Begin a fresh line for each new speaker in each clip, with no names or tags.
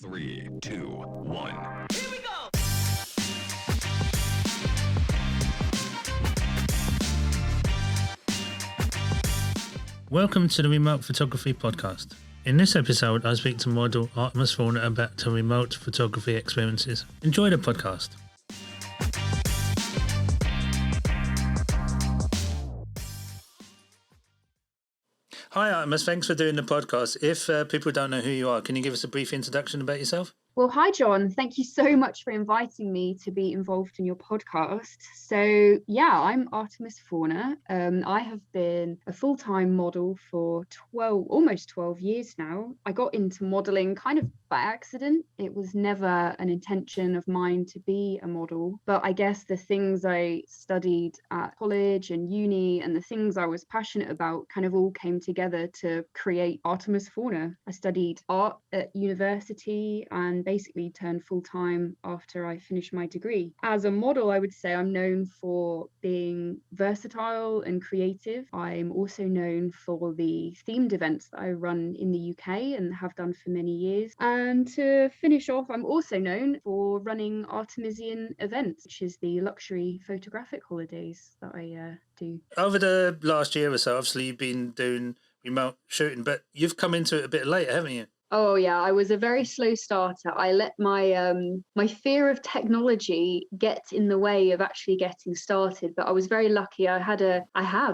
3, 2, 1.
Here we go!
Welcome to the Remote Photography Podcast. In this episode, I speak to model Artemis Fauna about her remote photography experiences. Enjoy the podcast. Hi Artemis, thanks for doing the podcast. If people don't know who you are, can you give us a brief introduction about yourself?
Well, hi, John. Thank you so much for inviting me to be involved in your podcast. So, I'm Artemis Fauna. I have been a full-time model for almost 12 years now. I got into modeling kind of by accident. It was never an intention of mine to be a model, but I guess the things I studied at college and uni and the things I was passionate about kind of all came together to create Artemis Fauna. I studied art at university and basically turned full-time after I finished my degree. As a model, I would say I'm known for being versatile and creative. I'm also known for the themed events that I run in the UK and have done for many years. And to finish off, I'm also known for running Artemisian events, which is the luxury photographic holidays that I do.
Over the last year or so, obviously you've been doing remote shooting, but you've come into it a bit later, haven't you?
Oh yeah, I was a very slow starter. I let my my fear of technology get in the way of actually getting started. But I was very lucky. I have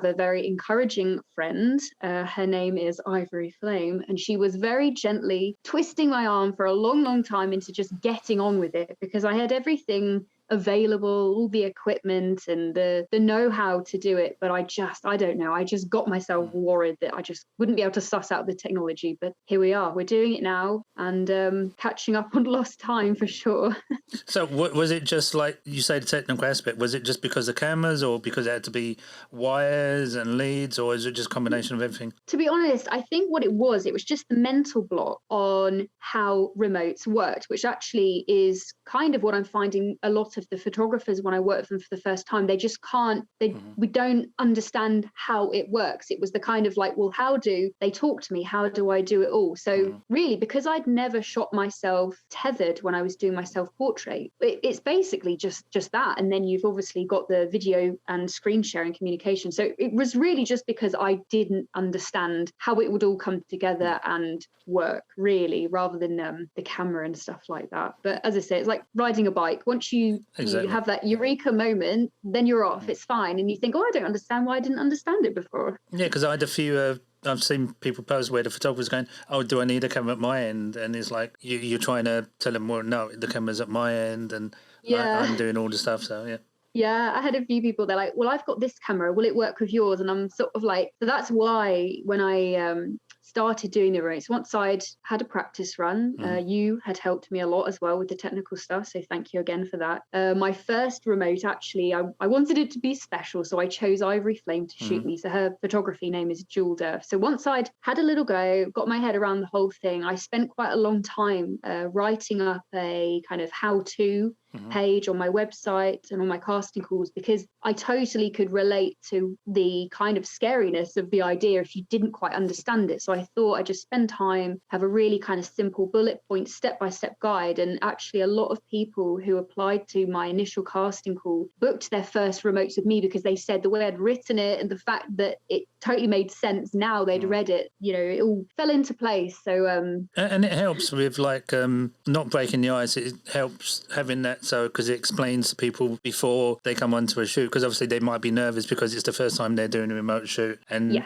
a very encouraging friend. Her name is Ivory Flame, and she was very gently twisting my arm for a long, long time into just getting on with it because I had everything available, all the equipment and the know-how to do it, but I don't know, I just got myself worried that I just wouldn't be able to suss out the technology. But here we are, we're doing it now and catching up on lost time for sure.
So was it just like you say, the technical aspect, was it just because of cameras or because it had to be wires and leads, or is it just a combination of everything?
To be honest, I think what it was just the mental block on how remotes worked, which actually is kind of what I'm finding a lot of the photographers when I work with them for the first time. They just can't, we don't understand how it works. It was the kind of like, well, how do they talk to me? How do I do it all? So really, because I'd never shot myself tethered when I was doing my self-portrait, it's basically just that. And then you've obviously got the video and screen sharing communication. So it was really just because I didn't understand how it would all come together and work, really, rather than the camera and stuff like that. But as I say, it's like riding a bike. Once you have that eureka moment, then you're off. It's fine. And you think, I don't understand why I didn't understand it before.
Yeah, because I had a few... I've seen people post where the photographer's going, do I need a camera at my end? And it's like, you're trying to tell them, well, no, the camera's at my end and I'm doing all the stuff, so yeah.
Yeah, I had a few people, they're like, well, I've got this camera, will it work with yours? And I'm sort of like, so that's why when I started doing the remotes, once I'd had a practice run, you had helped me a lot as well with the technical stuff, so thank you again for that. My first remote, actually, I wanted it to be special, so I chose Ivory Flame to shoot me. So her photography name is Jewel Earth. So once I'd had a little go, got my head around the whole thing, I spent quite a long time writing up a kind of how-to page on my website and on my casting calls, because I totally could relate to the kind of scariness of the idea if you didn't quite understand it. So I thought I'd just spend time, have a really kind of simple bullet point, step-by-step guide. And actually a lot of people who applied to my initial casting call booked their first remotes with me because they said the way I'd written it and the fact that it totally made sense now they'd read it, it all fell into place. So
and it helps with like not breaking the ice. It helps having that, so because it explains to people before they come onto a shoot, because obviously they might be nervous because it's the first time they're doing a remote shoot, and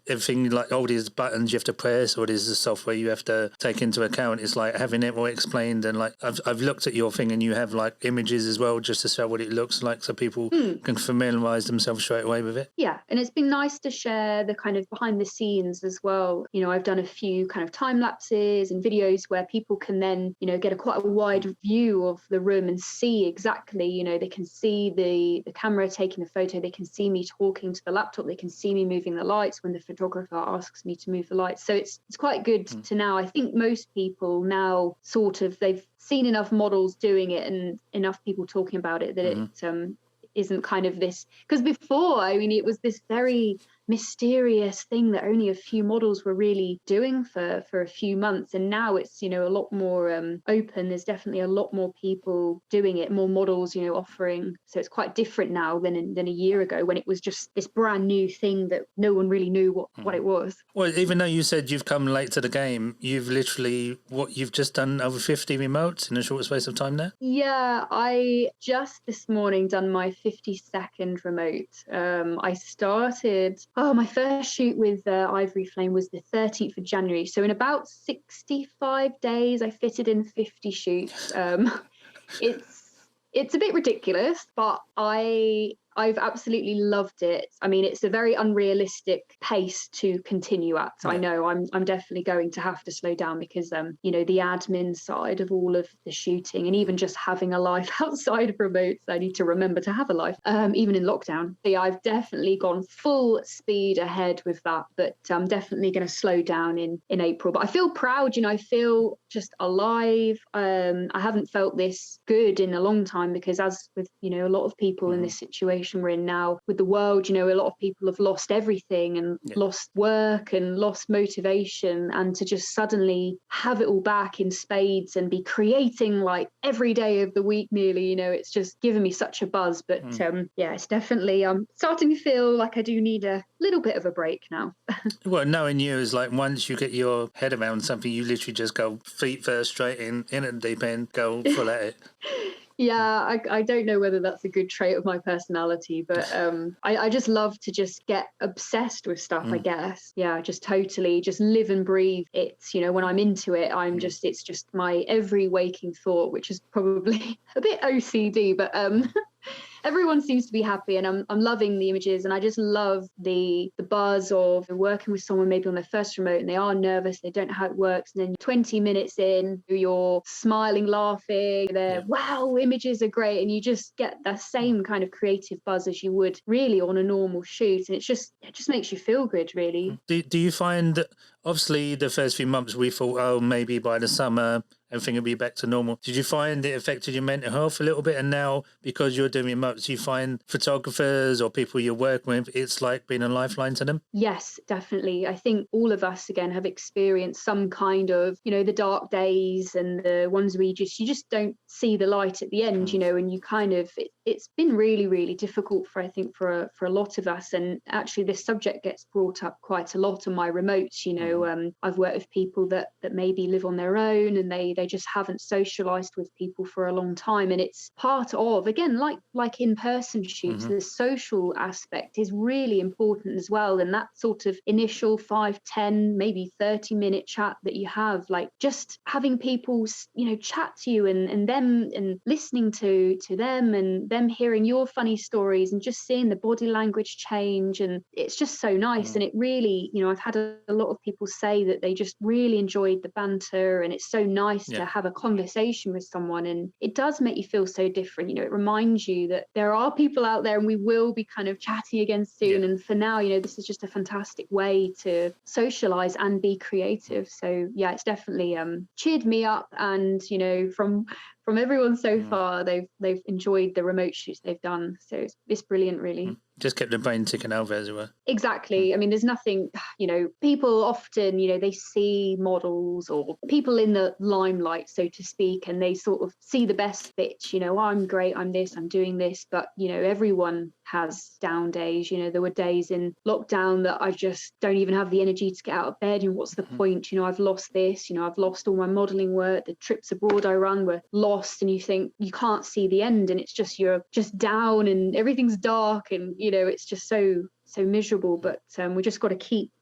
everything like all these buttons you have to press or there's the software you have to take into account. It's like having it all explained, and like I've looked at your thing and you have like images as well just to show what it looks like, so people can familiarize themselves straight away with it.
Yeah, and it's been nice to share the kind of behind the scenes as well. I've done a few kind of time lapses and videos where people can then get quite a wide view of the room and see exactly, they can see the camera taking the photo, they can see me talking to the laptop, they can see me moving the lights when the photographer asks me to move the lights. So it's quite good to now. I think most people now they've seen enough models doing it and enough people talking about it that it isn't kind of this, because before, it was this very mysterious thing that only a few models were really doing for a few months. And now it's, a lot more open. There's definitely a lot more people doing it, more models, offering. So it's quite different now than a year ago, when it was just this brand new thing that no one really knew what it was.
Well, even though you said you've come late to the game, you've literally, you've just done over 50 remotes in a short space of time there?
Yeah, I just this morning done my 52nd remote. I started, my first shoot with Ivory Flame was the 13th of January. So in about 65 days, I fitted in 50 shoots. It's a bit ridiculous, but I've absolutely loved it. I mean, it's a very unrealistic pace to continue at. So I know I'm definitely going to have to slow down because, the admin side of all of the shooting and even just having a life outside of remotes, I need to remember to have a life, even in lockdown. So yeah, I've definitely gone full speed ahead with that, but I'm definitely going to slow down in April. But I feel proud, I feel just alive. I haven't felt this good in a long time because, as with, a lot of people in this situation we're in now with the world, a lot of people have lost everything and lost work and lost motivation, and to just suddenly have it all back in spades and be creating like every day of the week nearly, it's just given me such a buzz. But it's definitely starting to feel like I do need a little bit of a break now.
Well, knowing you is like, once you get your head around something, you literally just go feet first, straight in at the deep end, go full at it.
Yeah, I don't know whether that's a good trait of my personality, but I just love to just get obsessed with stuff, I guess. Yeah, just totally just live and breathe it. When I'm into it, it's just my every waking thought, which is probably a bit OCD, but everyone seems to be happy, and I'm loving the images, and I just love the buzz of working with someone maybe on their first remote and they are nervous, they don't know how it works, and then 20 minutes in, you're smiling, laughing, wow, images are great, and you just get that same kind of creative buzz as you would really on a normal shoot, and it just makes you feel good, really.
Do you find that, obviously the first few months we thought, maybe by the summer everything will be back to normal. Did you find it affected your mental health a little bit? And now, because you're doing remotes, you find photographers or people you're working with, it's like being a lifeline to them?
Yes, definitely. I think all of us, again, have experienced some kind of, the dark days and the ones where you just don't see the light at the end, and you kind of, it's been really, really difficult for a lot of us. And actually this subject gets brought up quite a lot on my remotes. I've worked with people that maybe live on their own, and they just haven't socialized with people for a long time, and it's part of, again, like in-person shoots, the social aspect is really important as well. And that sort of initial 5, 10, maybe 30-minute chat that you have, like just having people chat to you and them, and listening to them, and them hearing your funny stories, and just seeing the body language change, and it's just so nice. And it really, I've had a lot of people say that they just really enjoyed the banter, and it's so nice to have a conversation with someone, and it does make you feel so different. It reminds you that there are people out there, and we will be kind of chatting again soon. And for now, this is just a fantastic way to socialize and be creative. So yeah, it's definitely cheered me up, and from everyone so far, they've enjoyed the remote shoots they've done. So it's brilliant, really.
Just kept the brain ticking over, as it were.
Exactly. I mean, there's nothing, people often, they see models or people in the limelight, so to speak, and they sort of see the best bits, I'm great, I'm this, I'm doing this. But, everyone has down days. There were days in lockdown that I just don't even have the energy to get out of bed. And what's the point? I've lost this, I've lost all my modeling work. The trips abroad I run were lost, and you think you can't see the end, and it's just, you're just down and everything's dark, and it's just so miserable. But we just got to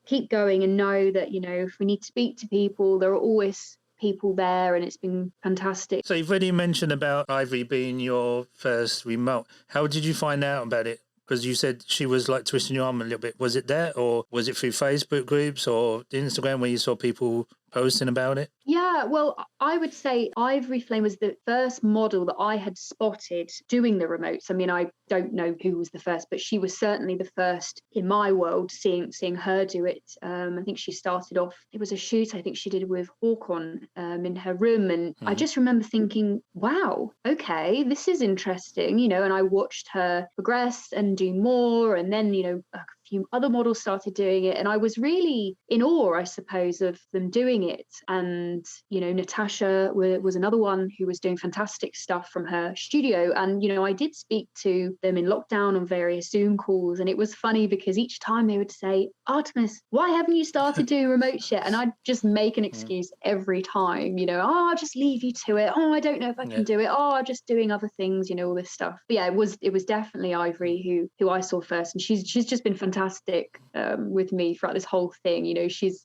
keep going, and know that if we need to speak to people, there are always people there, and it's been fantastic.
So you've already mentioned about Ivory being your first remote. How did you find out about it? Because you said she was like twisting your arm a little bit. Was it there, or was it through Facebook groups or Instagram where you saw people posting about it?
Yeah, well, I would say Ivory Flame was the first model that I had spotted doing the remotes. I mean, I don't know who was the first, but she was certainly the first in my world seeing her do it. I think she started off, it was a shoot I think she did with Hawk-On in her room, and I just remember thinking, wow, okay, this is interesting, and I watched her progress and do more, and then, a few other models started doing it, and I was really in awe, I suppose, of them doing it. And Natasha was another one who was doing fantastic stuff from her studio, and I did speak to them in lockdown on various Zoom calls, and it was funny because each time they would say, Artemis, why haven't you started doing remotes yet? And I'd just make an excuse every time, I'll just leave you to it. Oh, I don't know if I can do it. Oh, I'm just doing other things, all this stuff. But yeah, it was definitely Ivory who I saw first, and she's just been fantastic with me throughout this whole thing.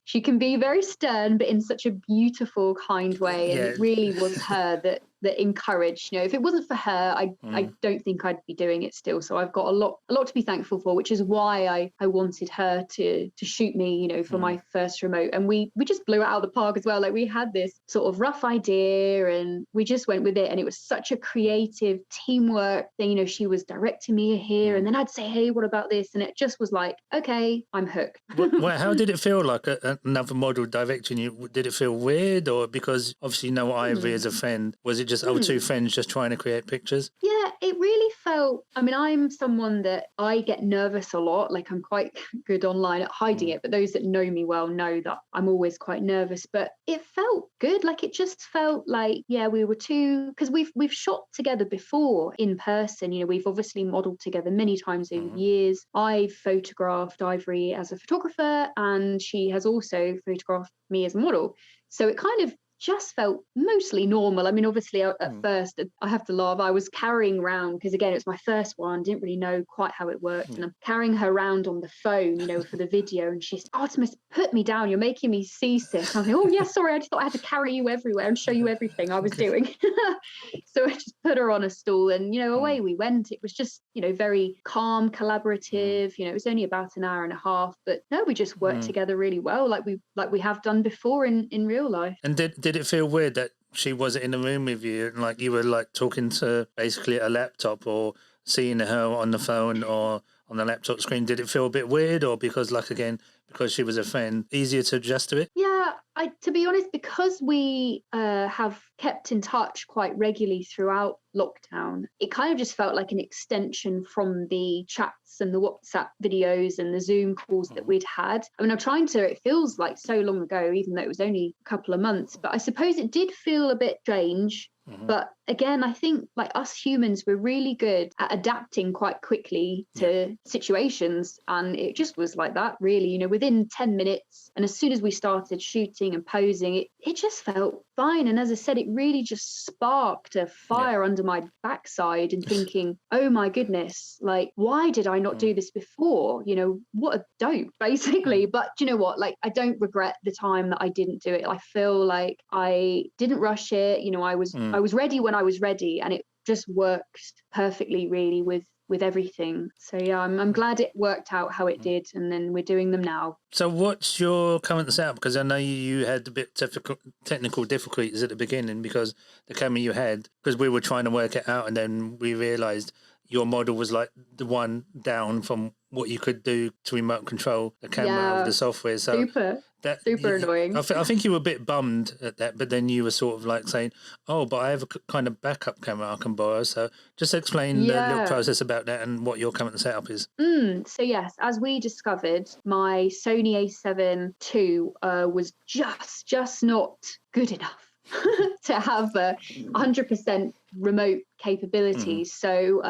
She can be very stern, but in such a beautiful, kind way, and it really was her that encouraged. If it wasn't for her, I don't think I'd be doing it still. So I've got a lot to be thankful for, which is why I wanted her to shoot me, for my first remote. And we just blew it out of the park as well. Like, we had this sort of rough idea and we just went with it, and it was such a creative teamwork thing. She was directing me here, and then I'd say, hey, what about this? And it just was like, okay, I'm hooked.
Well, how did it feel like another model directing you? Did it feel weird, or because obviously Ivory as a friend, was it just two friends just trying to create pictures?
Yeah, it really felt, I'm someone that I get nervous a lot. Like, I'm quite good online at hiding it, but those that know me well know that I'm always quite nervous. But it felt good. Like, it just felt like, we were two, because we've shot together before in person. We've obviously modeled together many times over the years. I've photographed Ivory as a photographer, and she has also photographed me as a model. So it kind of just felt mostly normal. Obviously at first, I have to laugh, I was carrying around, because again, it's my first one, didn't really know quite how it worked, and I'm carrying her around on the phone, for the video, and she's, Artemis, put me down, you're making me seasick. I was like, oh yeah, sorry, I just thought I had to carry you everywhere and show you everything I was doing. So I just put her on a stool, and away we went. It was just very calm, collaborative. It was only about an hour and a half, but no, we just worked together really well, like we have done before in real life.
And did it feel weird that she wasn't in the room with you, and like you were like talking to basically a laptop, or seeing her on the phone or on the laptop screen? Did it feel a bit weird, or because because she was a friend, easier to adjust to it?
Yeah, to be honest, because we have kept in touch quite regularly throughout lockdown, it kind of just felt like an extension from the chats and the WhatsApp videos and the Zoom calls that we'd had. It feels like so long ago, even though it was only a couple of months, but I suppose it did feel a bit strange. But again, I think like us humans, we're really good at adapting quite quickly to situations. And it just was like that, really, within 10 minutes. And as soon as we started shooting and posing, it just felt fine. And as I said, it really just sparked a fire under my backside, and thinking, oh my goodness, like, why did I not do this before? What a dope, basically. But you know what? Like, I don't regret the time that I didn't do it. I feel like I didn't rush it. I was ready when I was ready, and it just works perfectly, really, with everything. So yeah, I'm glad it worked out how it did, and then we're doing them now.
So what's your current setup? Because I know you had a bit technical difficulties at the beginning, because the camera you had, because we were trying to work it out, and then we realised your model was like the one down from what you could do to remote control the camera with the software. So
super annoying.
I think you were a bit bummed at that, but then you were sort of like saying, oh, but I have a kind of backup camera I can borrow. So just explain the little process about that and what your current setup is.
So yes, as we discovered, my Sony A7 II was just not good enough to have 100% remote capabilities. So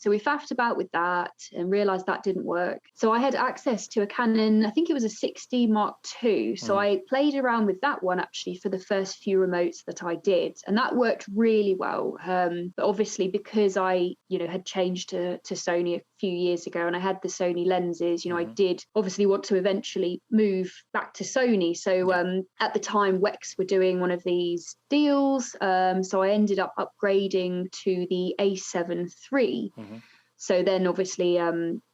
we faffed about with that and realized that didn't work. So I had access to a Canon, I think it was a 6D Mark II. So I played around with that one actually for the first few remotes that I did, and that worked really well. But obviously, because I had changed to Sony a few years ago, and I had the Sony lenses, I did obviously want to eventually move back to Sony. So at the time, Wex were doing one of these deals, so I ended up upgrading to the A7 III. So then obviously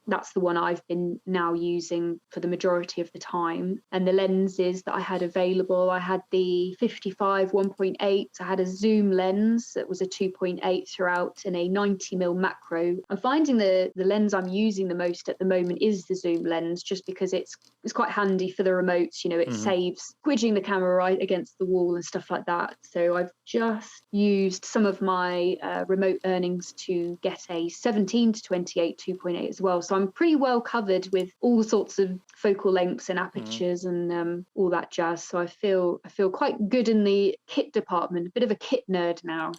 that's the one I've been now using for the majority of the time. And the lenses that I had available, I had the 55 1.8, I had a zoom lens that was a 2.8 throughout, and a 90mm macro. I'm finding the lens I'm using the most at the moment is the zoom lens, just because it's quite handy for the remotes. It saves squidging the camera right against the wall and stuff like that. So I've just used some of my remote earnings to get a 17-28 2.8 as well. So So I'm pretty well covered with all sorts of focal lengths and apertures and all that jazz. So I feel quite good in the kit department, a bit of a kit nerd now.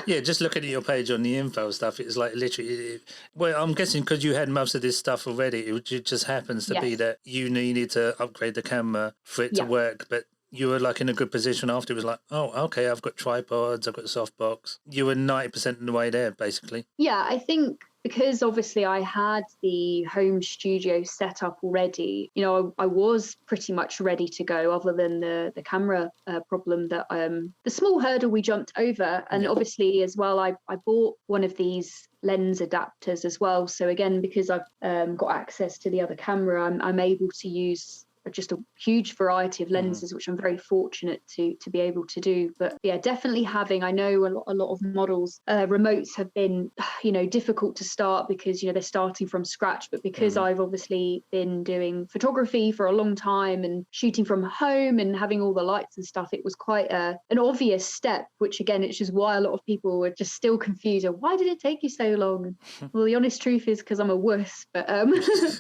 Yeah, just looking at your page on the info stuff, it's like literally, well, I'm guessing because you had most of this stuff already, it just happens to be that you needed to upgrade the camera for it to work, but you were like in a good position after. It was like, oh, okay, I've got tripods, I've got a softbox. You were 90% of the way there, basically.
Yeah, I think because obviously I had the home studio set up already, you know, I was pretty much ready to go, other than the camera problem that the small hurdle we jumped over. And obviously as well, I bought one of these lens adapters as well. So again, because I've got access to the other camera, I'm able to use just a huge variety of lenses, which I'm very fortunate to be able to do. But yeah, definitely having, I know a lot of models, remotes have been, you know, difficult to start because, you know, they're starting from scratch. But because I've obviously been doing photography for a long time and shooting from home and having all the lights and stuff, it was quite an obvious step, which again, it's just why a lot of people were just still confused. Why did it take you so long? Well, the honest truth is because I'm a wuss, but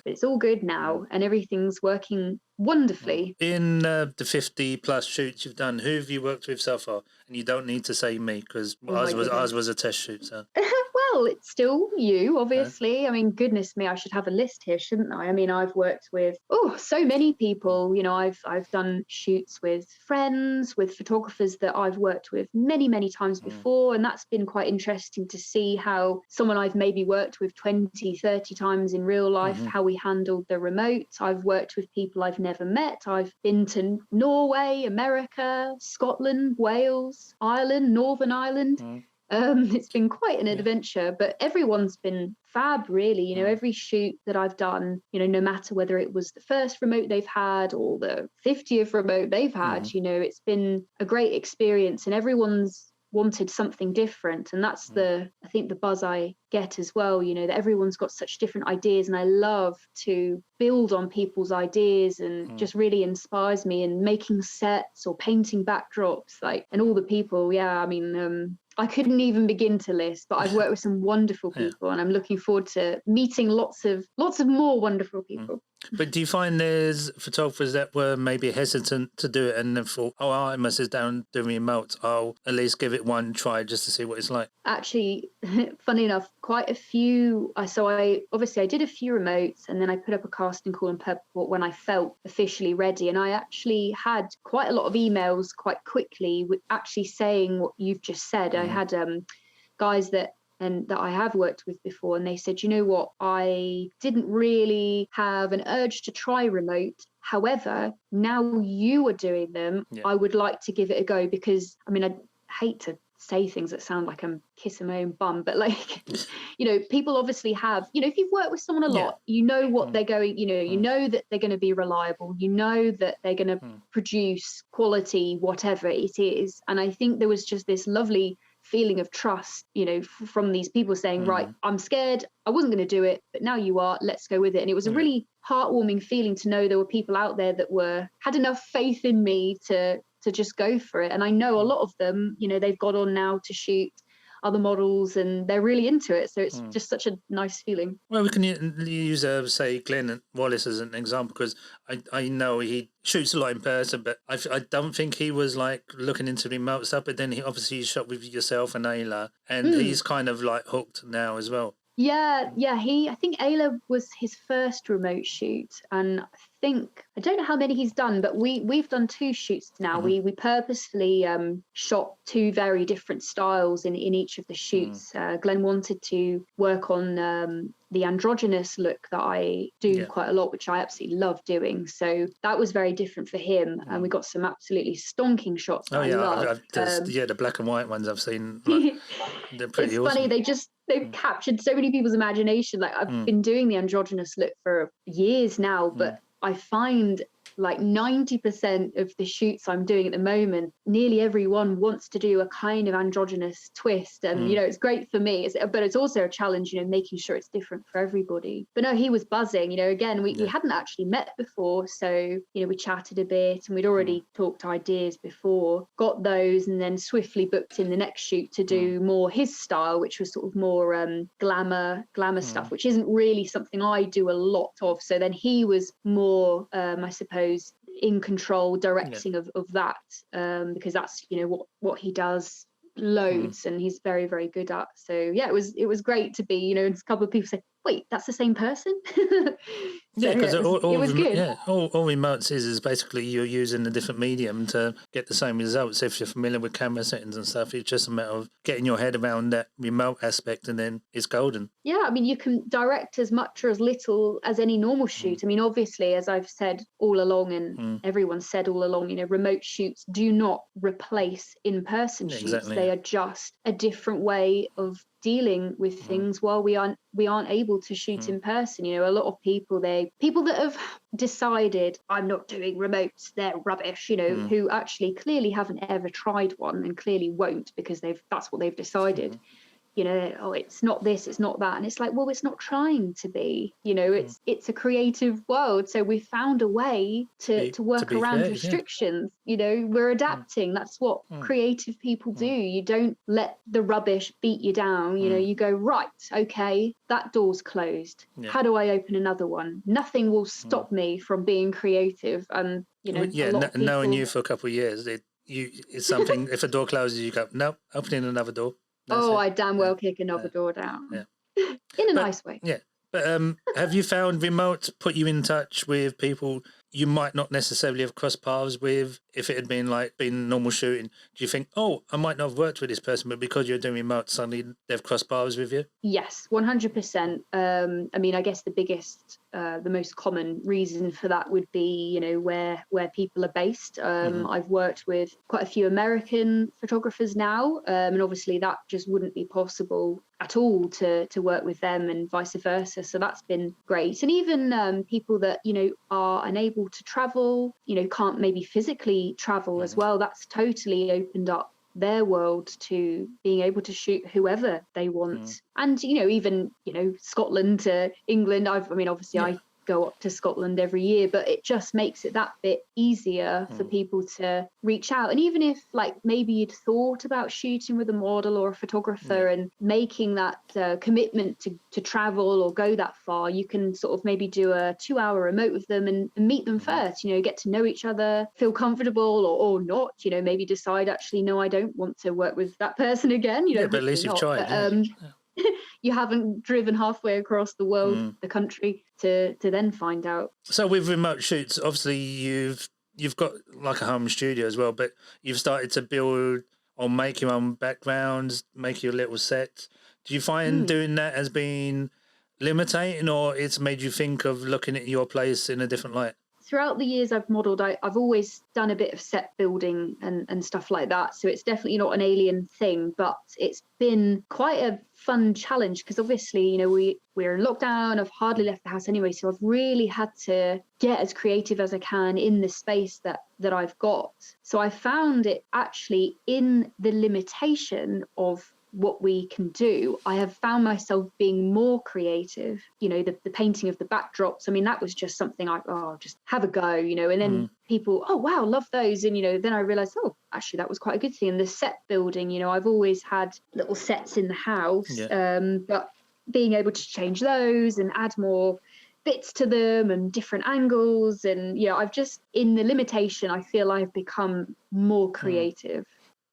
it's all good now and everything's working wonderfully.
In the 50 plus shoots you've done, who have you worked with so far? And you don't need to say me because ours was a test shoot. So.
Well, it's still you, obviously. I mean, goodness me, I should have a list here, shouldn't I? I mean, I've worked with so many people. You know, I've done shoots with friends, with photographers that I've worked with many times before, and that's been quite interesting to see how someone I've maybe worked with 20, 30 times in real life, how we handled the remote. I've worked with people I've never met. I've been to Norway, America, Scotland, Wales, Ireland, Northern Ireland. It's been quite an adventure, but everyone's been fab, really. You know, every shoot that I've done, you know, no matter whether it was the first remote they've had or the 50th remote they've had, you know, it's been a great experience and everyone's wanted something different. And that's I think the buzz I get as well, you know, that everyone's got such different ideas, and I love to build on people's ideas and just really inspires me. And making sets or painting backdrops, like, and all the people, I mean, I couldn't even begin to list, but I've worked with some wonderful people and I'm looking forward to meeting lots of more wonderful people.
But do you find there's photographers that were maybe hesitant to do it and then thought, oh, I must sit down doing remotes, I'll at least give it one try just to see what it's like?
Actually, funny enough, quite a few. So I did a few remotes and then I put up a casting call in Purport when I felt officially ready. And I actually had quite a lot of emails quite quickly with actually saying what you've just said. I had guys that I have worked with before, and they said, you know what, I didn't really have an urge to try remote. However, now you are doing them, I would like to give it a go, because, I mean, I hate to say things that sound like I'm kissing my own bum, but like, you know, people obviously have, you know, if you've worked with someone a lot, you know what they're going, you know, you know that they're going to be reliable, you know that they're going to produce quality, whatever it is. And I think there was just this lovely feeling of trust, you know, from these people saying, right, I'm scared, I wasn't going to do it, but now you are, let's go with it. And it was a really heartwarming feeling to know there were people out there that had enough faith in me to just go for it. And I know a lot of them, you know, they've got on now to shoot other models and they're really into it. So it's just such a nice feeling.
Well, we can use, say, Glenn Wallace as an example, because I know he shoots a lot in person, but I don't think he was like looking into remote stuff. But then he obviously shot with yourself and Ayla, and he's kind of like hooked now as well.
Yeah. I think Ayla was his first remote shoot, and I don't know how many he's done, but we've done 2 shoots now. We purposefully shot 2 very different styles in each of the shoots. Glenn wanted to work on the androgynous look that I do quite a lot, which I absolutely love doing. So that was very different for him, and we got some absolutely stonking shots that I love.
The black and white ones I've seen, like, they're pretty awesome.
Funny, they've captured so many people's imagination. Like, I've been doing the androgynous look for years now, but I find like 90% of the shoots I'm doing at the moment, nearly everyone wants to do a kind of androgynous twist. And, you know, it's great for me, but it's also a challenge, you know, making sure it's different for everybody. But no, he was buzzing, you know, again, we hadn't actually met before. So, you know, we chatted a bit and we'd already talked ideas before, got those, and then swiftly booked in the next shoot to do more his style, which was sort of more glamour stuff, which isn't really something I do a lot of. So then he was more, I suppose, in control, directing of that, because that's, you know, what he does loads and he's very, very good at. So yeah, it was great to be, you know, and a couple of people say, wait, that's the same person.
Yeah, because
it was good.
Yeah, all remotes is basically you're using a different medium to get the same results. If you're familiar with camera settings and stuff, it's just a matter of getting your head around that remote aspect, and then it's golden.
Yeah, I mean, you can direct as much or as little as any normal shoot. I mean, obviously, as I've said all along, and everyone said all along, you know, remote shoots do not replace in-person shoots.
Exactly.
They are just a different way of dealing with things while we aren't able to shoot in person. You know, a lot of people that have decided I'm not doing remotes, they're rubbish, you know, who actually clearly haven't ever tried one and clearly won't, because that's what they've decided. You know, oh, it's not this, it's not that. And it's like, well, it's not trying to be, you know, it's a creative world. So we found a way to work around restrictions. You know, we're adapting. That's what creative people do. You don't let the rubbish beat you down. You know, you go, right, okay, that door's closed. How do I open another one? Nothing will stop me from being creative. And, you know,
knowing you for a couple of years, it's something, if a door closes, you go, nope, opening another door. That's it.
I damn well kick another door down. In a nice way.
Yeah. But have you found remote put you in touch with people you might not necessarily have crossed paths with if it had been normal shooting? Do you think, oh, I might not have worked with this person, but because you're doing remote, suddenly they've crossed paths with you?
Yes, 100%. I mean, I guess the biggest, the most common reason for that would be, you know, where people are based. I've worked with quite a few American photographers now, and obviously that just wouldn't be possible at all to work with them, and vice versa. So that's been great. And even people that, you know, are unable to travel, you know, can't maybe physically travel as well, that's totally opened up their world to being able to shoot whoever they want. And, you know, even, you know, Scotland to England, I mean, obviously I go up to Scotland every year, but it just makes it that bit easier for people to reach out. And even if, like, maybe you'd thought about shooting with a model or a photographer and making that commitment to travel or go that far, you can sort of maybe do a 2-hour remote with them and meet them first, you know, get to know each other, feel comfortable or not, you know, maybe decide, actually, no, I don't want to work with that person again, you know.
But at least you've tried.
You haven't driven halfway across the world, the country, to then find out.
So with remote shoots, obviously you've got like a home studio as well, but you've started to build or make your own backgrounds, make your little sets. Do you find doing that has been limiting, or it's made you think of looking at your place in a different light?
Throughout the years I've modelled, I've always done a bit of set building and stuff like that. So it's definitely not an alien thing, but it's been quite a fun challenge because obviously, you know, we're in lockdown. I've hardly left the house anyway. So I've really had to get as creative as I can in the space that I've got. So I found it actually in the limitation of what we can do. I have found myself being more creative, you know, the painting of the backdrops. I mean, that was just something just have a go, you know, and then people, oh, wow, love those. And, you know, then I realized, oh, actually, that was quite a good thing. And the set building, you know, I've always had little sets in the house, but being able to change those and add more bits to them and different angles. And, you know, I've just, in the limitation, I feel I've become more creative.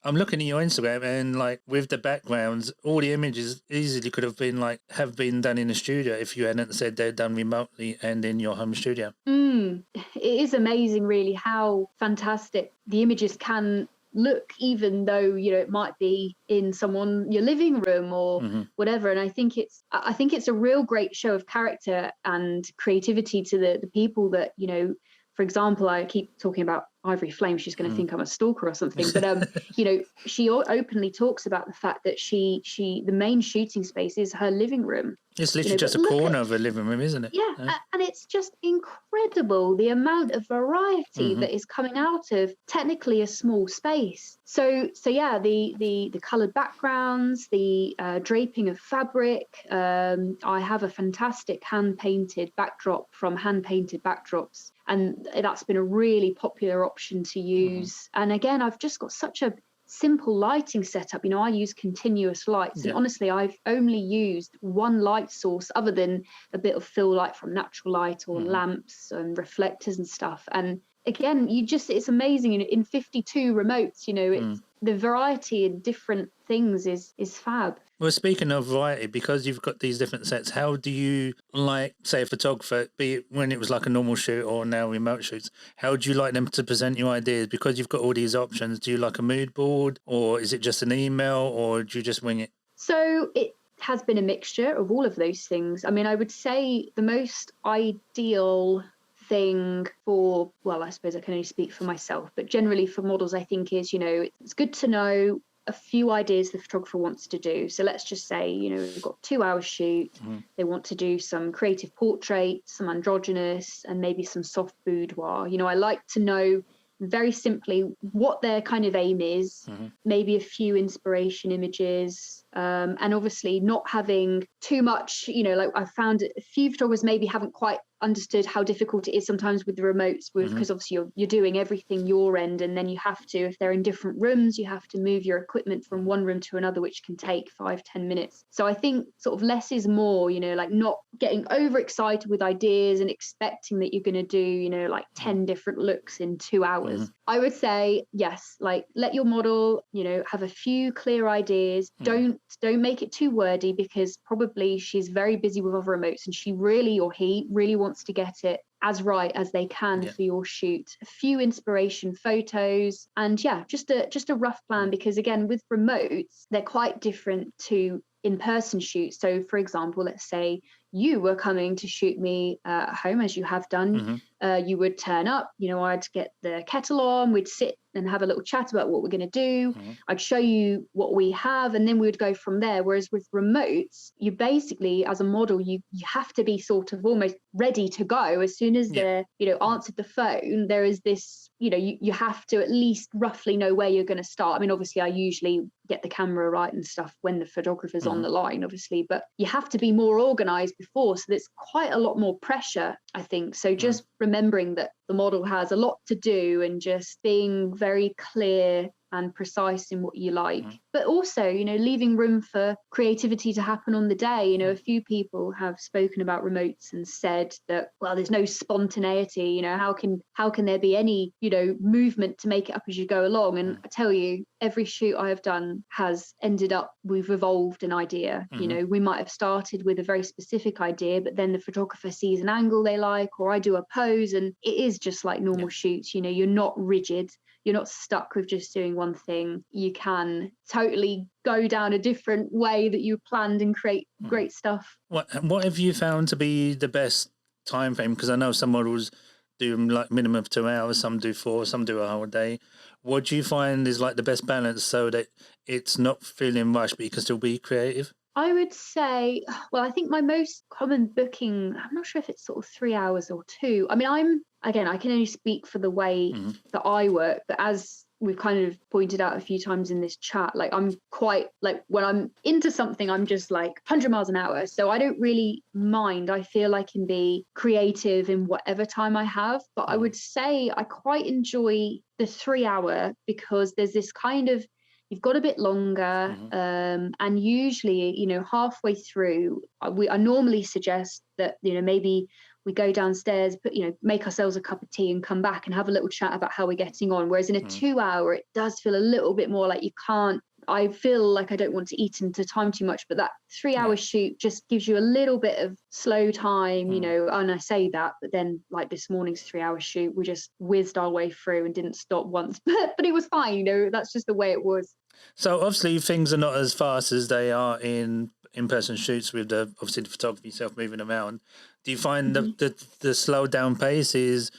I'm looking at your Instagram and like with the backgrounds, all the images easily could have been done in a studio if you hadn't said they're done remotely and in your home studio.
It is amazing really how fantastic the images can look, even though, you know, it might be in your living room or whatever. And I think it's a real great show of character and creativity to the people that, you know, for example, I keep talking about Ivory Flame, she's going to think I'm a stalker or something. But you know, she openly talks about the fact that the main shooting space is her living room.
It's literally just a corner of a living room, isn't it?
Yeah, and it's just incredible the amount of variety that is coming out of technically a small space. So yeah, the coloured backgrounds, the draping of fabric. I have a fantastic hand-painted backdrop from Hand Painted Backdrops, and that's been a really popular option to use. And again, I've just got such a simple lighting setup. You know, I use continuous lights, and honestly, I've only used one light source other than a bit of fill light from natural light or lamps and reflectors and stuff. And again, it's amazing. In 52 remotes, you know, it's the variety in different things is fab.
Well, speaking of variety, because you've got these different sets, how do you, like, say, a photographer, be it when it was like a normal shoot or now remote shoots, how do you like them to present your ideas? Because you've got all these options, do you like a mood board, or is it just an email, or do you just wing it?
So it has been a mixture of all of those things. I mean, I would say the most ideal thing for, well, I suppose I can only speak for myself, but generally for models, I think is, you know, it's good to know a few ideas the photographer wants to do. So let's just say, you know, we've got 2 hour shoot. They want to do some creative portraits, some androgynous, and maybe some soft boudoir. You know, I like to know very simply what their kind of aim is, maybe a few inspiration images, and obviously not having too much, you know, like I found a few photographers maybe haven't quite understood how difficult it is sometimes with the remotes, because obviously you're doing everything your end, and then you have to, if they're in different rooms, you have to move your equipment from one room to another, which can take 5-10 minutes. So I think sort of less is more, you know, like not getting overexcited with ideas and expecting that you're going to do, you know, like 10 different looks in 2 hours. I would say yes, like let your model, you know, have a few clear ideas. Don't make it too wordy, because probably she's very busy with other remotes and she really, or he really wants to get it as right as they can for your shoot. A few inspiration photos, and just a rough plan, because again, with remotes, they're quite different to in-person shoots. So for example, let's say you were coming to shoot me at home, as you have done. You would turn up, you know, I'd get the kettle on, we'd sit and have a little chat about what we're going to do. I'd show you what we have, and then we would go from there. Whereas with remotes, you basically, as a model, you have to be sort of almost ready to go as soon as they're, you know, answered the phone. There is this, you know, you have to at least roughly know where you're going to start. I mean, obviously I usually get the camera right and stuff when the photographer's on the line, obviously, but you have to be more organized before, so there's quite a lot more pressure, I think. So just remembering that the model has a lot to do, and just being very clear and precise in what you like, but also, you know, leaving room for creativity to happen on the day. You know, a few people have spoken about remotes and said that, well, there's no spontaneity, you know, how can there be any, you know, movement to make it up as you go along? And I tell you, every shoot I have done has ended up, we've evolved an idea. You know, we might have started with a very specific idea, but then the photographer sees an angle they like, or I do a pose, and it is just like normal shoots. You know, you're not rigid. You're not stuck with just doing one thing. You can totally go down a different way that you planned and create great stuff.
What have you found to be the best time frame? Because I know some models do like minimum of 2 hours, some do 4, some do a whole day. What do you find is like the best balance so that it's not feeling rushed, but you can still be creative?
I would say, well, I think my most common booking, I'm not sure if it's sort of 3 hours or 2. I mean, I can only speak for the way that I work, but as we've kind of pointed out a few times in this chat, like I'm quite, like when I'm into something, I'm just like 100 miles an hour. So I don't really mind. I feel I can be creative in whatever time I have, but I would say I quite enjoy the 3 hour, because there's this kind of, you've got a bit longer, and usually, you know, halfway through, I normally suggest that, you know, maybe we go downstairs, make ourselves a cup of tea and come back and have a little chat about how we're getting on. Whereas in a 2 hour, it does feel a little bit more like you can't, I feel like I don't want to eat into time too much, but that 3 hour shoot just gives you a little bit of slow time, you know, and I say that, but then like this morning's 3 hour shoot, we just whizzed our way through and didn't stop once, but it was fine, you know, that's just the way it was.
So obviously things are not as fast as they are in-person shoots with obviously the photography yourself moving around. Do you find that the slow down pace is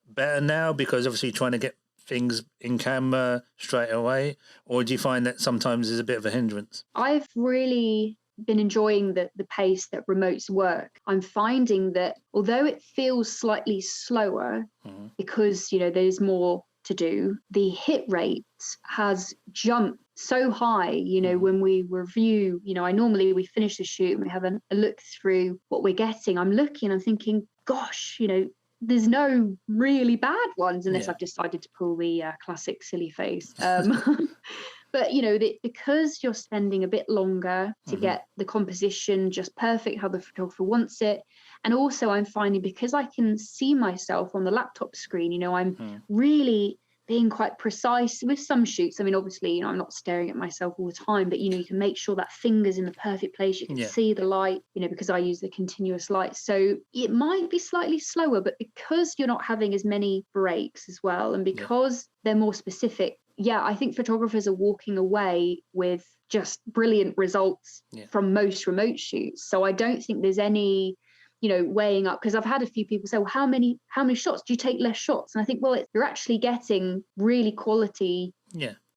better now, because obviously you're trying to get things in camera straight away, or do you find that sometimes is a bit of a hindrance?
I've really been enjoying the pace that remotes work. I'm finding that although it feels slightly slower because, there's more to do, the hit rate has jumped so high. When we review, we finish the shoot and we have a look through what we're getting. I'm looking, I'm thinking, gosh, there's no really bad ones unless I've decided to pull the classic silly face. But, because you're spending a bit longer to get the composition just perfect, how the photographer wants it. And also I'm finding because I can see myself on the laptop screen, I'm really being quite precise with some shoots. I mean, obviously, I'm not staring at myself all the time, but, you can make sure that finger's in the perfect place. You can see the light, because I use the continuous light. So it might be slightly slower, but because you're not having as many breaks as well, and because they're more specific, I think photographers are walking away with just brilliant results from most remote shoots. So I don't think there's any, weighing up, because I've had a few people say, well, how many shots do you take less shots? And I think, well, you're actually getting really quality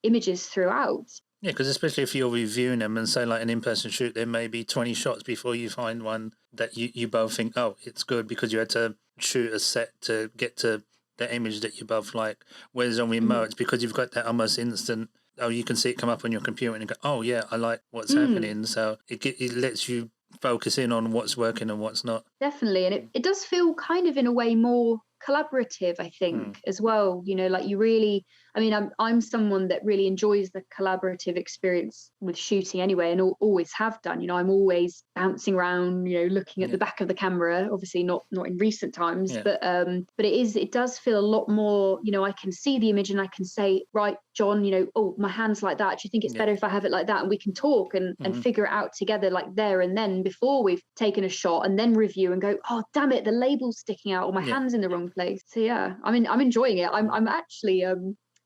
images throughout.
Yeah, because especially if you're reviewing them and say like an in-person shoot, there may be 20 shots before you find one that you both think, oh, it's good, because you had to shoot a set to get to the image that you both like. Whereas on remote, because you've got that almost instant, you can see it come up on your computer and you go, oh yeah, I like what's happening. So it lets you focus in on what's working and what's not.
Definitely. And it does feel kind of in a way more collaborative, I think, as well. Like you really, I mean, I'm someone that really enjoys the collaborative experience with shooting anyway, and always have done. I'm always bouncing around, looking at the back of the camera. Obviously, not in recent times, but it does feel a lot more. I can see the image and I can say, right, John, oh, my hand's like that. Do you think it's better if I have it like that? And we can talk and figure it out together, like there and then, before we've taken a shot, and then review and go, oh, damn it, the label's sticking out, or my hand's in the wrong place. So I mean, I'm enjoying it. I'm actually a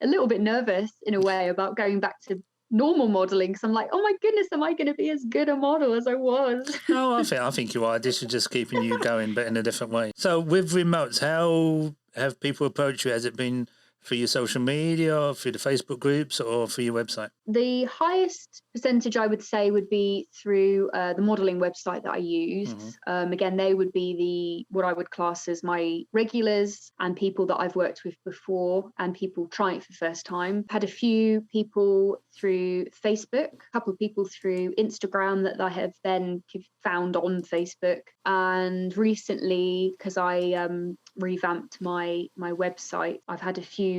little bit nervous in a way about going back to normal modeling, because I'm like, oh my goodness, am I going to be as good a model as I was?
Oh, I think you are. This is just keeping you going, but in a different way. So with remotes, how have people approached you? Has it been through your social media, or through the Facebook groups, or through your website?
The highest percentage I would say would be through the modelling website that I used. Again, they would be what I would class as my regulars and people that I've worked with before, and people trying it for the first time. Had a few people through Facebook, a couple of people through Instagram that I have then found on Facebook. And recently, because I revamped my website, I've had a few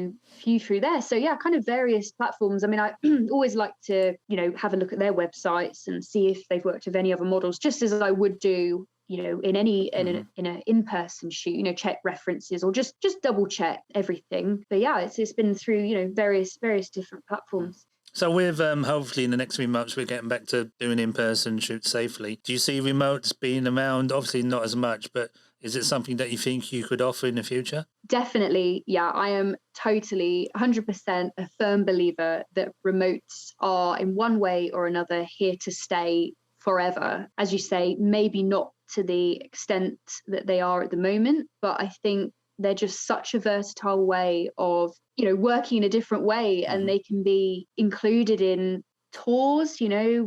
through there. So kind of various platforms. I mean, I always like to have a look at their websites and see if they've worked with any other models, just as I would do in any in an in-person shoot, check references or just double check everything. But it's been through various different platforms.
So with hopefully in the next few months we're getting back to doing in-person shoots safely. Do you see remotes being around? Obviously not as much, but is it something that you think you could offer in the future?
Definitely, yeah. I am totally 100% a firm believer that remotes are in one way or another here to stay forever. As you say, maybe not to the extent that they are at the moment, but I think they're just such a versatile way of, working in a different way, and they can be included in tours,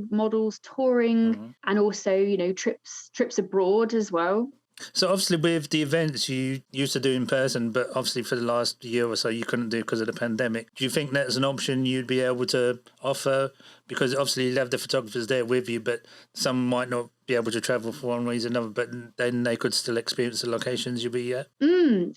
models touring, and also, trips abroad as well.
So obviously with the events you used to do in person, but obviously for the last year or so you couldn't do because of the pandemic. Do you think that's an option you'd be able to offer? Because obviously you have the photographers there with you, but some might not be able to travel for one reason or another, but then they could still experience the locations you'll be at.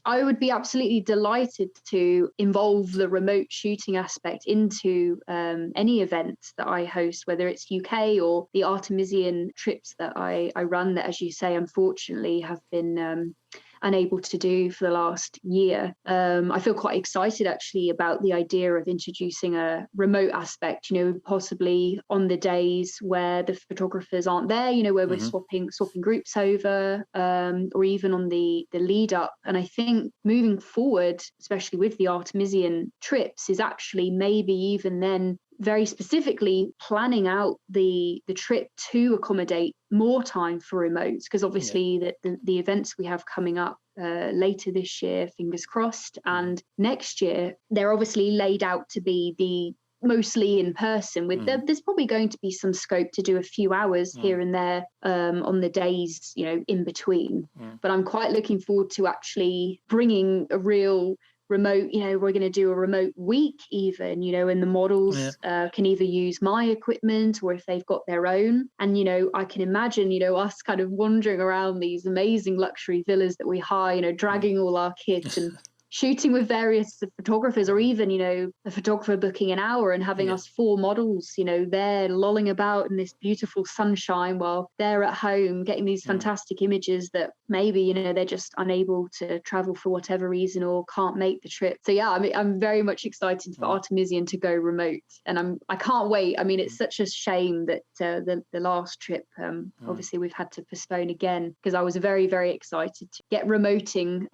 I would be absolutely delighted to involve the remote shooting aspect into any event that I host, whether it's UK or the Artemisian trips that I run that, as you say, unfortunately have been unable to do for the last year. I feel quite excited actually about the idea of introducing a remote aspect, possibly on the days where the photographers aren't there, where we're swapping groups over, or even on the lead up. And I think moving forward, especially with the Artemisian trips, is actually maybe even then very specifically planning out the trip to accommodate more time for remotes, because obviously the events we have coming up later this year, fingers crossed. And next year, they're obviously laid out to be the mostly in person with there's probably going to be some scope to do a few hours here and there on the days, in between. But I'm quite looking forward to actually bringing a real remote, we're going to do a remote week even, and the models can either use my equipment or if they've got their own. And, I can imagine, us kind of wandering around these amazing luxury villas that we hire, dragging all our kit and shooting with various photographers, or even, a photographer booking an hour and having us 4 models, there lolling about in this beautiful sunshine while they're at home getting these fantastic images that maybe, they're just unable to travel for whatever reason or can't make the trip. So yeah, I'm very much excited for Artemisian to go remote, and I can't wait. It's such a shame that the last trip, obviously we've had to postpone again, because I was very, very excited to get remoting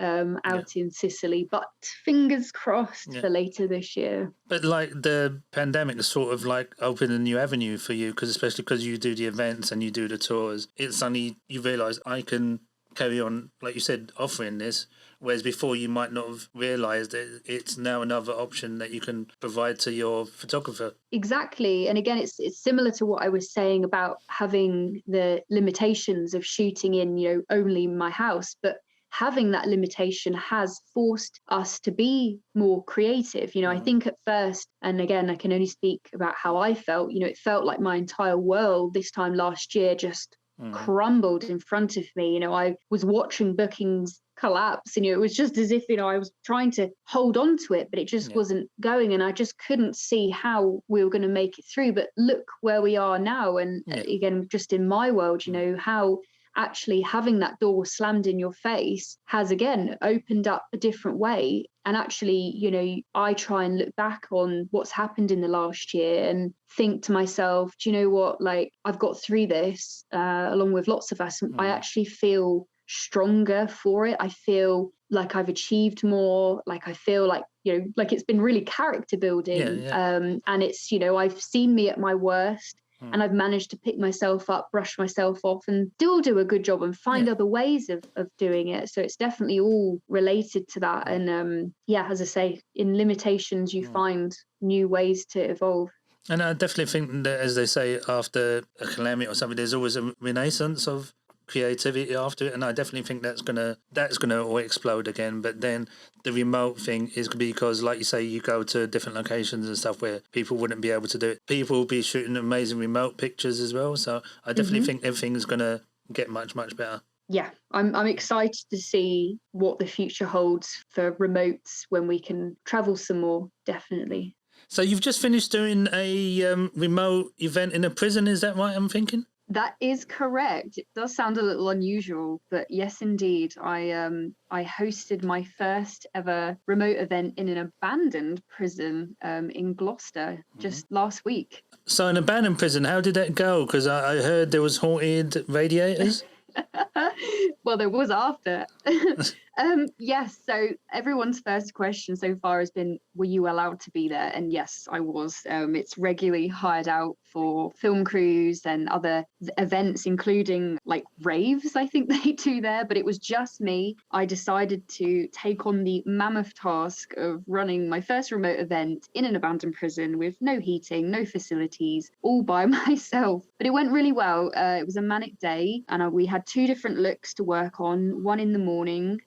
out in Sicily. But fingers crossed for later this year.
But like the pandemic has sort of like opened a new avenue for you, especially because you do the events and you do the tours. It's suddenly you realise I can carry on, like you said, offering this, whereas before you might not have realised that it's now another option that you can provide to your photographer.
Exactly. And again, it's similar to what I was saying about having the limitations of shooting in, only my house, but having that limitation has forced us to be more creative. I think at first, and again, I can only speak about how I felt, it felt like my entire world this time last year just crumbled in front of me. I was watching bookings collapse, and it was just as if, I was trying to hold on to it, but it just wasn't going, and I just couldn't see how we were going to make it through. But look where we are now. And again, just in my world, how actually having that door slammed in your face has again opened up a different way. And actually, I try and look back on what's happened in the last year and think to myself, do you know what, like I've got through this along with lots of us. I actually feel stronger for it. I feel like I've achieved more, like I feel like, like it's been really character building. And it's, I've seen me at my worst. And I've managed to pick myself up, brush myself off, and still do a good job and find other ways of doing it. So it's definitely all related to that. And as I say, in limitations, you find new ways to evolve.
And I definitely think that, as they say, after a calamity or something, there's always a renaissance of creativity after it, and I definitely think that's gonna all explode again. But then the remote thing is because, like you say, you go to different locations and stuff where people wouldn't be able to do it. People will be shooting amazing remote pictures as well. So I definitely think everything's gonna get much, much better.
Yeah, I'm excited to see what the future holds for remotes when we can travel some more, definitely.
So you've just finished doing a remote event in a prison, is that right, I'm thinking?
That is correct. It does sound a little unusual, but yes, indeed. I hosted my first ever remote event in an abandoned prison in Gloucester just last week.
So an abandoned prison, how did that go? Because I heard there was haunted radiators.
Well, there was after. Yes, so everyone's first question so far has been, were you allowed to be there? And yes, I was. It's regularly hired out for film crews and other events, including like raves, I think they do there, but it was just me. I decided to take on the mammoth task of running my first remote event in an abandoned prison with no heating, no facilities, all by myself. But it went really well. It was a manic day, and we had 2 different looks to work on. One in the morning,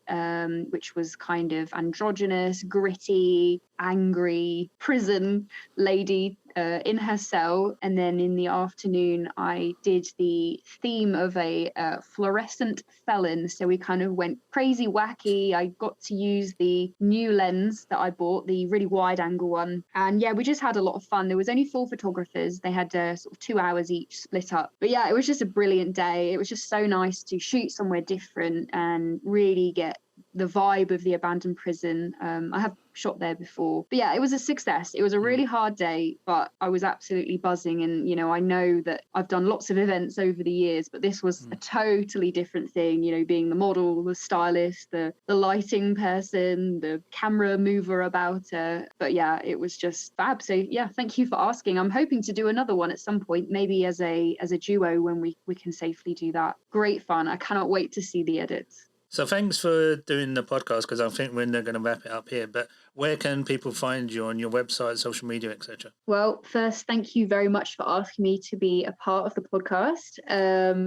which was kind of androgynous, gritty, angry prison lady in her cell. And then in the afternoon, I did the theme of a fluorescent felon. So we kind of went crazy wacky. I got to use the new lens that I bought, the really wide angle one. And yeah, we just had a lot of fun. There was only 4 photographers. They had sort of 2 hours each split up. But yeah, it was just a brilliant day. It was just so nice to shoot somewhere different and really get the vibe of the abandoned prison. I have shot there before, but yeah, it was a success. It was a really hard day, but I was absolutely buzzing. And I know that I've done lots of events over the years, but this was a totally different thing, being the model, the stylist, the lighting person, the camera mover about it. But yeah, it was just fab. So yeah, thank you for asking. I'm hoping to do another one at some point, maybe as a duo when we can safely do that. Great fun. I cannot wait to see the edits.
So thanks for doing the podcast, because I think we're going to wrap it up here. But where can people find you on your website, social media, etc.?
Well, first, thank you very much for asking me to be a part of the podcast.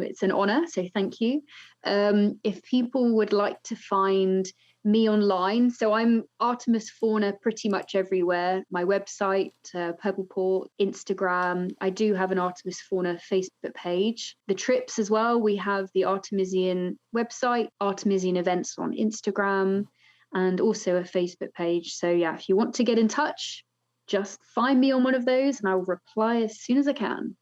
It's an honor, so thank you. If people would like to find me online, so I'm Artemis Fauna pretty much everywhere. My website, Purple Port, Instagram. I do have an Artemis Fauna Facebook page. The trips as well. We have the Artemisian website, Artemisian events on Instagram, and also a Facebook page. So yeah, if you want to get in touch, just find me on one of those and I'll reply as soon as I can.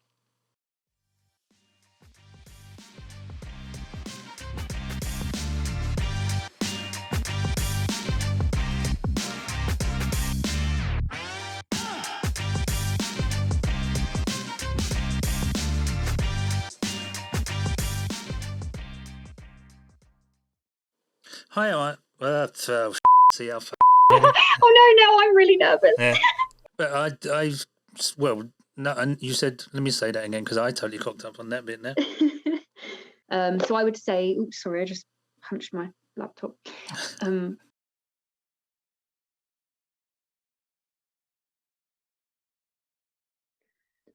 Hi, see how
Oh no, I'm really nervous.
Yeah. But I've well, no, and you said, let me say that again, because I totally cocked up on that bit now.
So I would say, oops, sorry, I just punched my laptop.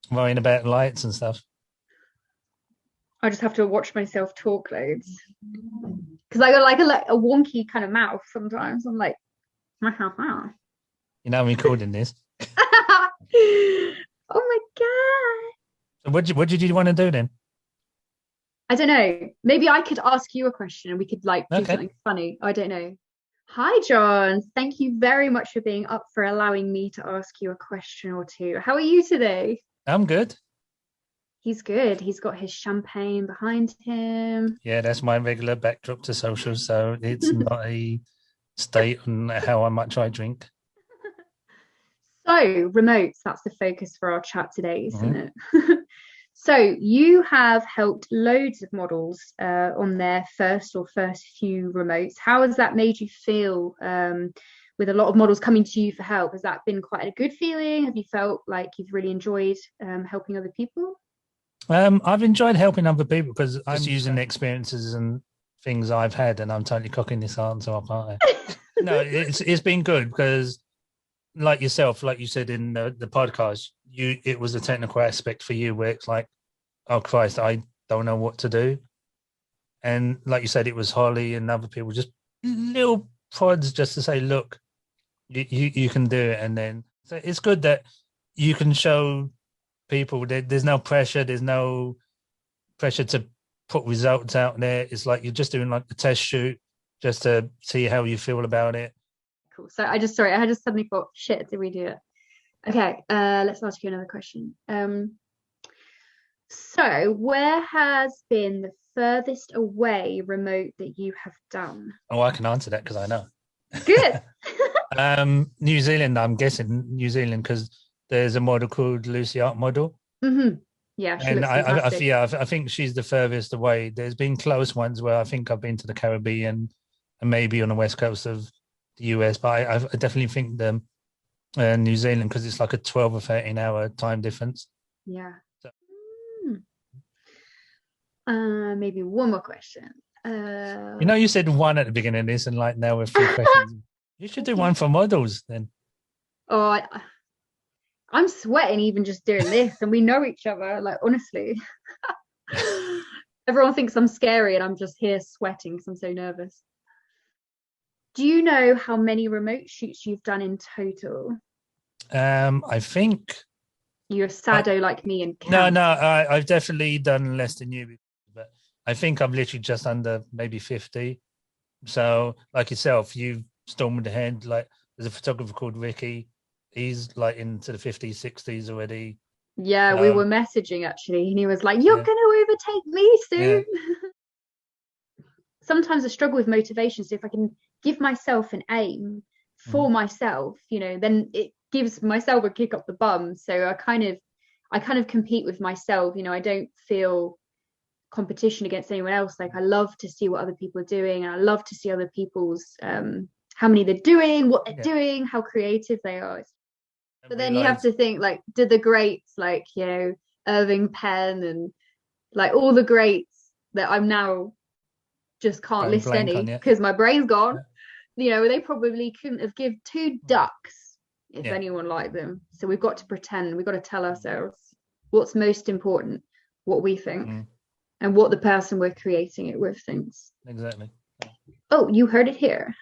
Worrying about lights and stuff.
I just have to watch myself talk loads because I got like a wonky kind of mouth sometimes. I'm like,
you know, I'm recording this.
Oh my god!
So what did you want to do then?
I don't know. Maybe I could ask you a question and we could like do something funny. I don't know. Hi, John. Thank you very much for being up for allowing me to ask you a question or two. How are you today?
I'm good.
He's good. He's got his champagne behind him.
Yeah, that's my regular backdrop to social, so it's not a state on how much I drink.
So, remotes, that's the focus for our chat today, isn't it? So, you have helped loads of models on their first few remotes. How has that made you feel with a lot of models coming to you for help? Has that been quite a good feeling? Have you felt like you've really enjoyed helping other people?
I've enjoyed helping other people because I'm using the experiences and things I've had, and I'm totally cocking this answer up, aren't I? No, it's been good because, like yourself, like you said in the podcast, it was a technical aspect for you where it's like, oh Christ, I don't know what to do, and like you said, it was Holly and other people just little prods just to say, look, you can do it, and then so it's good that you can show people there's no pressure, to put results out there. It's like you're just doing like a test shoot just to see how you feel about it.
Cool. So I just suddenly thought, shit, did we do it? Okay, let's ask you another question. So where has been the furthest away remote that you have done?
Oh, I can answer that because I know.
Good.
New Zealand, I'm guessing New Zealand because there's a model called Lucy Art Model.
Mm-hmm. Yeah, she
and
looks fantastic.
I think she's the furthest away. There's been close ones where I think I've been to the Caribbean and maybe on the west coast of the US, but I definitely think the New Zealand because it's like a 12 or 13 hour time difference.
Yeah.
So.
Maybe one more question.
You said one at the beginning of this, and like now we're 3 questions. You should do one for models then.
Oh, I'm sweating even just doing this, and we know each other. Like honestly, everyone thinks I'm scary, and I'm just here sweating because I'm so nervous. Do you know how many remote shoots you've done in total?
I think
you're a sado like me and
no, I've definitely done less than you, but I think I'm literally just under maybe 50. So, like yourself, you stormed ahead. Like there's a photographer called Ricky. He's like into the 50s, 60s already.
Yeah, we were messaging actually, and he was like, "You're going to overtake me soon." Yeah. Sometimes I struggle with motivation. So if I can give myself an aim for myself, then it gives myself a kick up the bum. So I kind of compete with myself. I don't feel competition against anyone else. Like I love to see what other people are doing, and I love to see other people's how many they're doing, what they're doing, how creative they are. But then you have to think like, did the greats like Irving Penn and like all the greats that I'm now just can't
Going
list
blank
any
on you.
because my brain's gone. You know, they probably couldn't have give two ducks if anyone liked them. So we've got to pretend, we've got to tell ourselves what's most important, what we think, and what the person we're creating it with thinks.
Exactly.
Oh, you heard it here.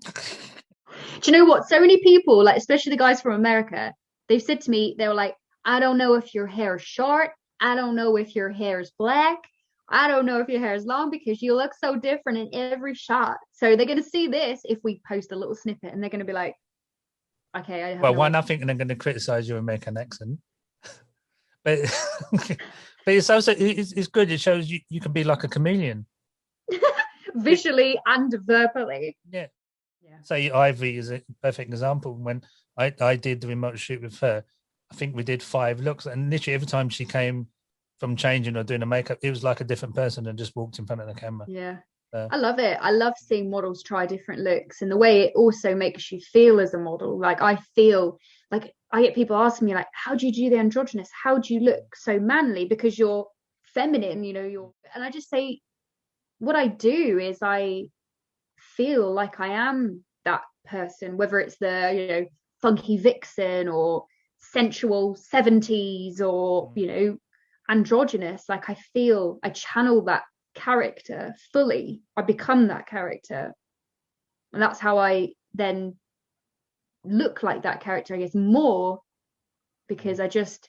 Do you know what? So many people, like especially the guys from America, they've said to me, they were like, I don't know if your hair is short. I don't know if your hair is black. I don't know if your hair is long because you look so different in every shot. So they're going to see this if we post a little snippet and they're going to be like, okay, I have
Well,
no
one,
idea.
I think they're going to criticize your American accent. But it's also, it's good. It shows you can be like a chameleon.
Visually and verbally.
Yeah. Say Ivy is a perfect example. When I did the remote shoot with her, I think we did 5 looks, and literally every time she came from changing or doing the makeup, it was like a different person and just walked in front of the camera.
Yeah. I love it. I love seeing models try different looks, and the way it also makes you feel as a model. Like I feel like I get people asking me like, how do you do the androgynous? How do you look so manly? Because you're feminine, you know, and I just say what I do is I feel like I am that person, whether it's the, you know, funky vixen or sensual 70s or, you know, androgynous. Like I feel I channel that character fully. I become that character, and that's how I then look like that character, I guess, more, because I just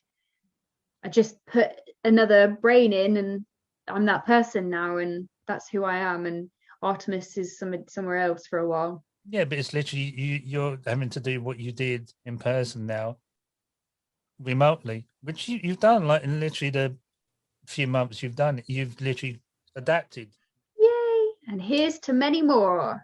put another brain in and I'm that person now, and that's who I am. And Artemis is somewhere else for a while.
Yeah, but it's literally you're having to do what you did in person now remotely, which you've done. Like in literally the few months you've done it, you've literally adapted.
Yay! And here's to many more.